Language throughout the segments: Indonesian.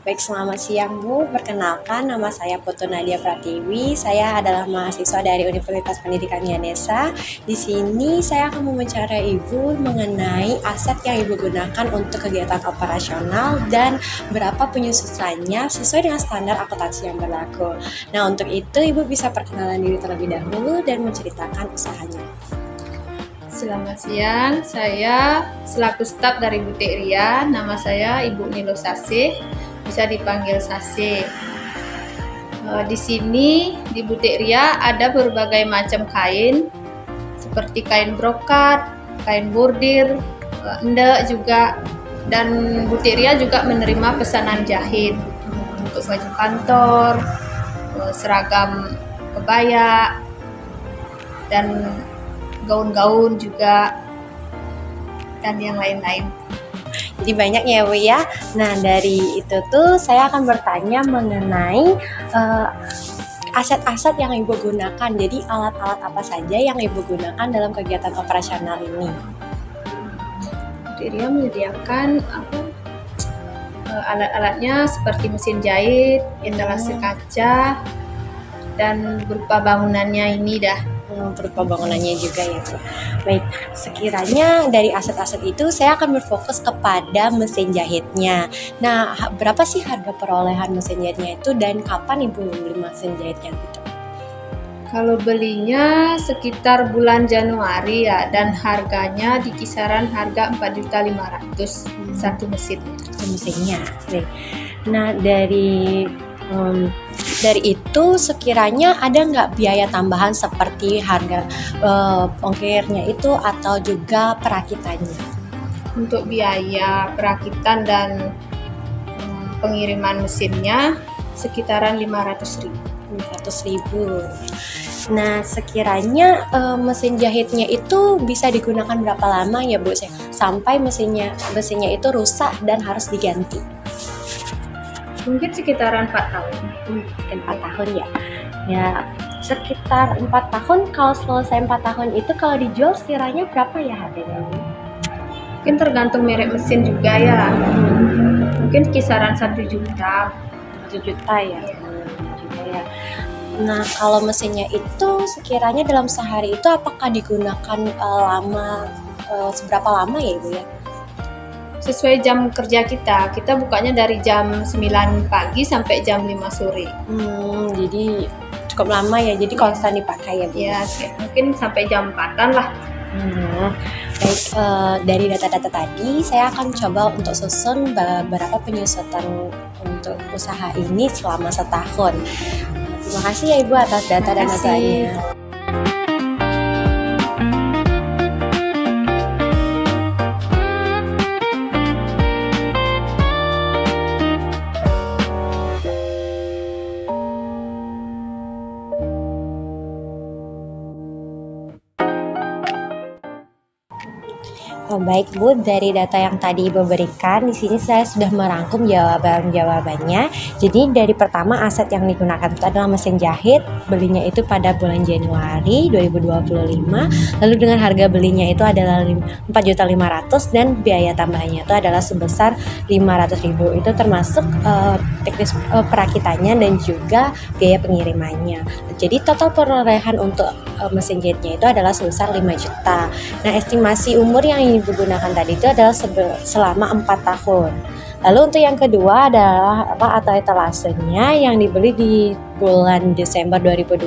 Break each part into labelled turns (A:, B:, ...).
A: Baik, selamat siang Bu. Perkenalkan, nama saya Putu Nadia Pratiwi. Saya adalah mahasiswa dari Universitas Pendidikan Ganesha. Di sini saya akan mewawancarai Ibu mengenai aset yang Ibu gunakan untuk kegiatan operasional dan berapa penyusutannya sesuai dengan standar akuntansi yang berlaku. Nah, untuk itu Ibu bisa perkenalan diri terlebih dahulu dan menceritakan usahanya.
B: Selamat siang, saya selaku staf dari Butik Ria, nama saya Ibu Nilo Sasih, bisa dipanggil Sasih. Di sini di Butik Ria ada berbagai macam kain, seperti kain brokat, kain bordir, endek juga, dan Butik Ria juga menerima pesanan jahit untuk baju kantor, seragam kebaya, dan gaun-gaun juga, dan yang lain-lain.
A: Jadi banyak ya Bu ya. Nah, dari itu tuh saya akan bertanya mengenai aset-aset yang Ibu gunakan. Jadi alat-alat apa saja yang Ibu gunakan dalam kegiatan operasional ini?
B: Dia menyediakan alat-alatnya seperti mesin jahit, instalasi kaca, dan berupa bangunannya ini dah.
A: Berupa bangunannya juga ya Bu. Baik, sekiranya dari aset-aset itu saya akan berfokus kepada mesin jahitnya. Nah, berapa sih harga perolehan mesin jahitnya itu dan kapan Ibu beli mesin jahitnya gitu?
B: Kalau belinya sekitar bulan Januari ya, dan harganya di kisaran harga 4.500.000 satu mesin.
A: Satu mesinnya. Baik. Nah, dari itu sekiranya ada nggak biaya tambahan seperti harga ongkirnya itu atau juga perakitannya?
B: Untuk biaya perakitan dan pengiriman mesinnya sekitaran 500.000.
A: Nah, sekiranya mesin jahitnya itu bisa digunakan berapa lama ya Bu? Sampai mesinnya itu rusak dan harus diganti?
B: Mungkin sekitaran 4 tahun.
A: 4 tahun ya. Ya, sekitar 4 tahun. Kalau selesai 4 tahun itu kalau dijual sekiranya berapa ya harganya?
B: Mungkin tergantung merek mesin juga ya. Mungkin kisaran 1 juta.
A: 1 juta ya. Juga ya. Nah, kalau mesinnya itu sekiranya dalam sehari itu apakah digunakan seberapa lama ya Ibu ya?
B: Sesuai jam kerja kita bukanya dari jam 9 pagi sampai jam 5 sore.
A: Jadi cukup lama ya, jadi konstan dipakai ya Bu?
B: Ya, mungkin sampai jam 4-an lah.
A: Baik, dari data-data tadi saya akan coba untuk susun beberapa penyusutan untuk usaha ini selama setahun. Terima kasih ya Ibu atas data dan datanya. Baik Bu, dari data yang tadi Ibu berikan, di sini saya sudah merangkum jawabannya. Jadi dari pertama aset yang digunakan itu adalah mesin jahit, belinya itu pada bulan Januari 2025, lalu dengan harga belinya itu adalah 4.500.000 dan biaya tambahannya itu adalah sebesar 500.000. Itu termasuk teknis perakitannya dan juga biaya pengirimannya. Jadi total perolehan untuk mesin jahitnya itu adalah sebesar 5 juta. Nah, estimasi umur yang Ibu gunakan tadi itu adalah selama 4 tahun. Lalu untuk yang kedua adalah atau etalasenya yang dibeli di bulan Desember 2025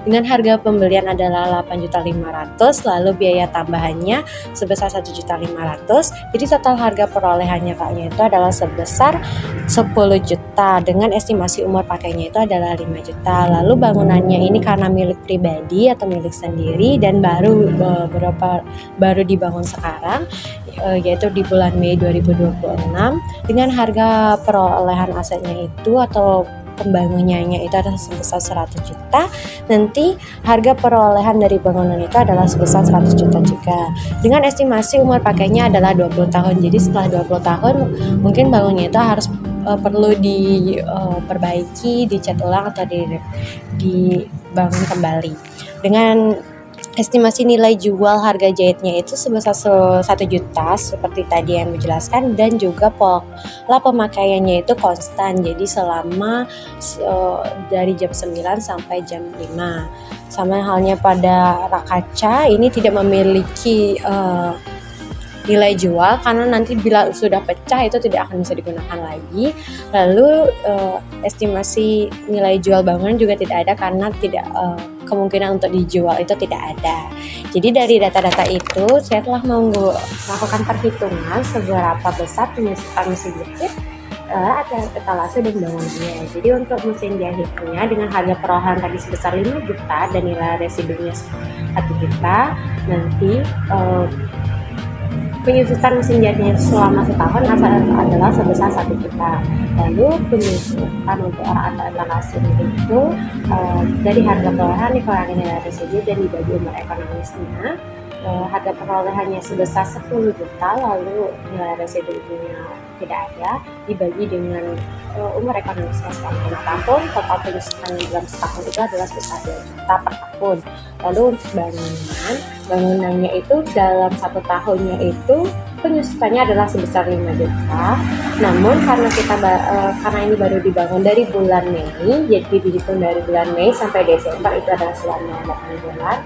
A: dengan harga pembelian adalah 8.500.000, lalu biaya tambahannya sebesar 1.500.000. Jadi total harga perolehannya kaknya itu adalah sebesar 10 juta dengan estimasi umur pakainya itu adalah 5 juta. Lalu bangunannya ini karena milik pribadi atau milik sendiri dan baru dibangun sekarang, yaitu di bulan Mei 2026 dengan harga perolehan asetnya itu atau pembangunannya itu adalah sebesar 100 juta. Nanti harga perolehan dari bangunan itu adalah sebesar 100 juta juga. Dengan estimasi umur pakainya adalah 20 tahun. Jadi setelah 20 tahun mungkin bangunnya itu harus perlu diperbaiki, dicat ulang atau dibangun kembali. Dengan estimasi nilai jual harga jahitnya itu sebesar 1 juta seperti tadi yang menjelaskan, dan juga pola pemakaiannya itu konstan, jadi selama dari jam 9 sampai jam 5. Sama halnya pada rak kaca, ini tidak memiliki nilai jual karena nanti bila sudah pecah itu tidak akan bisa digunakan lagi. Lalu estimasi nilai jual bangunan juga tidak ada karena tidak kemungkinan untuk dijual itu tidak ada. Jadi dari data-data itu saya telah melakukan perhitungan seberapa besar penyusutan mesin jahit, etalase dan bangunannya. Jadi untuk mesin jahitnya dengan harga perorangan tadi sebesar 5 juta dan nilai residunya 1 juta, nanti penyusutan mesin jahitnya selama setahun adalah sebesar 1 juta. Lalu penyusutan untuk etalase itu dari harga perorangan dikurangi nilai residu dan dibagi umur ekonomisnya. Harga perolehannya sebesar 10 juta, lalu nilai residunya tidak ada, dibagi dengan umur ekonomisnya selama 5 tahun. Total penyusutan dalam setahun itu adalah sebesar 2 juta per tahun. Lalu untuk bangunannya itu dalam 1 tahunnya itu penyusutannya adalah sebesar 5 juta. Namun karena karena ini baru dibangun dari bulan Mei, jadi dihitung dari bulan Mei sampai Desember itu adalah selama 8 bulan.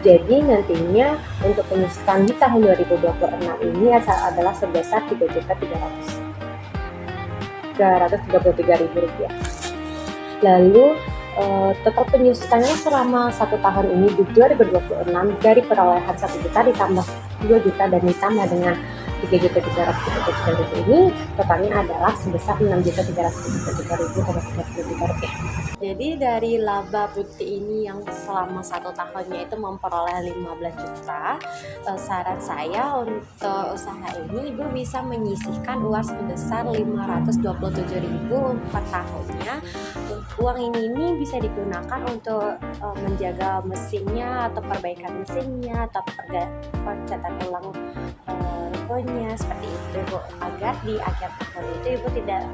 A: Jadi nantinya untuk penyusutan di tahun 2026 ini adalah sebesar 3.333.000 rupiah. Lalu total penyusutannya selama 1 tahun ini di 2026 dari perolehan 1 juta ditambah 2 juta dan ditambah dengan 3.333.000 ini totalnya adalah sebesar 6.333.033 rupiah. Jadi dari laba bukti ini yang selama 1 tahunnya itu memperoleh 15 juta, saran saya untuk usaha ini Ibu bisa menyisihkan uang sebesar 527.000 per tahunnya. Uang ini bisa digunakan untuk menjaga mesinnya atau perbaikan mesinnya atau percetakan ulang rukonya seperti itu Bu, agar di akhir tahun itu Ibu tidak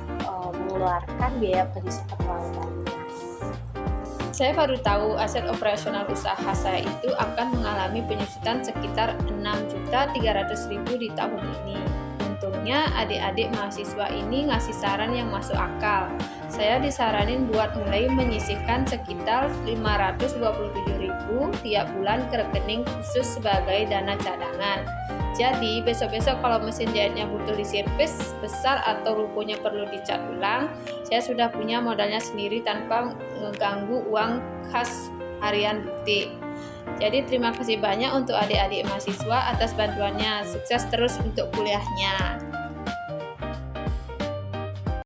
A: mengeluarkan biaya penyusutan terlalu banyak.
B: Saya baru tahu aset operasional usaha saya itu akan mengalami penyusutan sekitar 6.300.000 di tahun ini. Untungnya adik-adik mahasiswa ini ngasih saran yang masuk akal. Saya disaranin buat mulai menyisihkan sekitar 527.000 tiap bulan ke rekening khusus sebagai dana cadangan. Jadi besok-besok kalau mesin jahitnya butuh diservis besar atau rukonya perlu dicat ulang, saya sudah punya modalnya sendiri tanpa mengganggu uang khas harian bukti. Jadi terima kasih banyak untuk adik-adik mahasiswa atas bantuannya. Sukses terus untuk kuliahnya.